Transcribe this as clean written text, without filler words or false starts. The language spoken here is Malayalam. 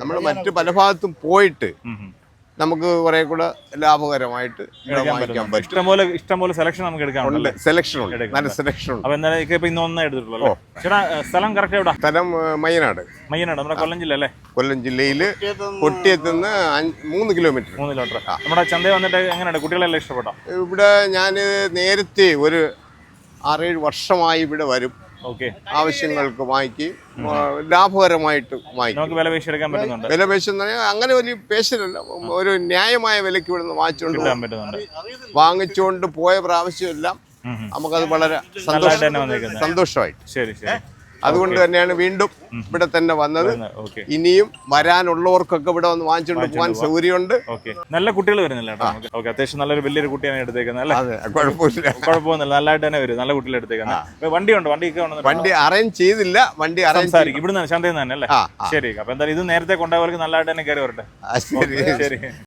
നമ്മൾ മറ്റ് പല ഭാഗത്തും പോയിട്ട് നമുക്ക് കുറെ കൂടെ ലാഭകരമായിട്ട് വാങ്ങിക്കാൻ പറ്റും. ഇഷ്ടംപോലെ സെലക്ഷൻ നമുക്ക് എടുക്കാറുണ്ട്. സെലക്ഷൻ ഉണ്ട്, നല്ല സെലക്ഷൻ ഉണ്ട്. അപ്പൊ എന്തായാലും ഇപ്പൊ ഇന്ന് ഒന്നേ എടുത്തിട്ടുള്ളൂ. ചേട്ടാ സ്ഥലം കറക്റ്റ് എവിടെ? സ്ഥലം മയ്യനാട്. മയ്യനാട് നമ്മുടെ കൊല്ലം ജില്ല അല്ലേ? കൊല്ലം ജില്ലയിൽ കൊട്ടിയത്തുനിന്ന് 3 കിലോമീറ്റർ. 3 കിലോമീറ്റർ. നമ്മുടെ ചന്തയിൽ വന്നിട്ട് എങ്ങനെയുണ്ട്? കുട്ടികളെല്ലാം ഇഷ്ടപ്പെട്ടോ? ഇവിടെ ഞാൻ നേരത്തെ ഒരു 6-7 വർഷമായി ഇവിടെ വരും. ആവശ്യങ്ങൾക്ക് വാങ്ങിക്കും, ലാഭകരമായിട്ട് വാങ്ങിക്കും. നമുക്ക് വില പേശി എടുക്കാൻ പറ്റുന്നുണ്ട്. വില പേശി അങ്ങനെ വലിയ പേശലല്ല, ഒരു ന്യായമായ വിലയ്ക്ക് ഇവിടുന്ന് വാങ്ങിച്ചുകൊണ്ട് പോയ പ്രാവശ്യമെല്ലാം നമുക്കത് വളരെ സന്തോഷമായിട്ട്. ശരി ശരി. അതുകൊണ്ട് തന്നെയാണ് വീണ്ടും ഇവിടെ തന്നെ വന്നത്. ഇനിയും വരാനുള്ളവർക്കൊക്കെ ഇവിടെ വന്ന് വാങ്ങിച്ചുകൊണ്ട് പോകാൻ സൗകര്യമുണ്ട്. നല്ല കുട്ടികൾ വരുന്നില്ല. അത്യാവശ്യം നല്ലൊരു വലിയൊരു കുട്ടിയാണ് എടുത്തേക്കുന്നത്. അതെ, കുഴപ്പമൊന്നുമില്ല, നല്ലതായിട്ട് തന്നെ വരും. നല്ല കുട്ടികൾ എടുത്തേക്കുന്നത്. വണ്ടിയുണ്ട്? വണ്ടി അറേഞ്ച് ചെയ്തില്ല, വണ്ടി അറേഞ്ച് ഇവിടുന്ന് ചന്തയിൽ നിന്ന് തന്നെ അല്ലേ? ശരി. അപ്പൊ എന്തായാലും ഇത് നേരത്തെ കൊണ്ടുപോയവർക്ക് നല്ലതായിട്ട് തന്നെ കയറി വരട്ടെ. ശരി.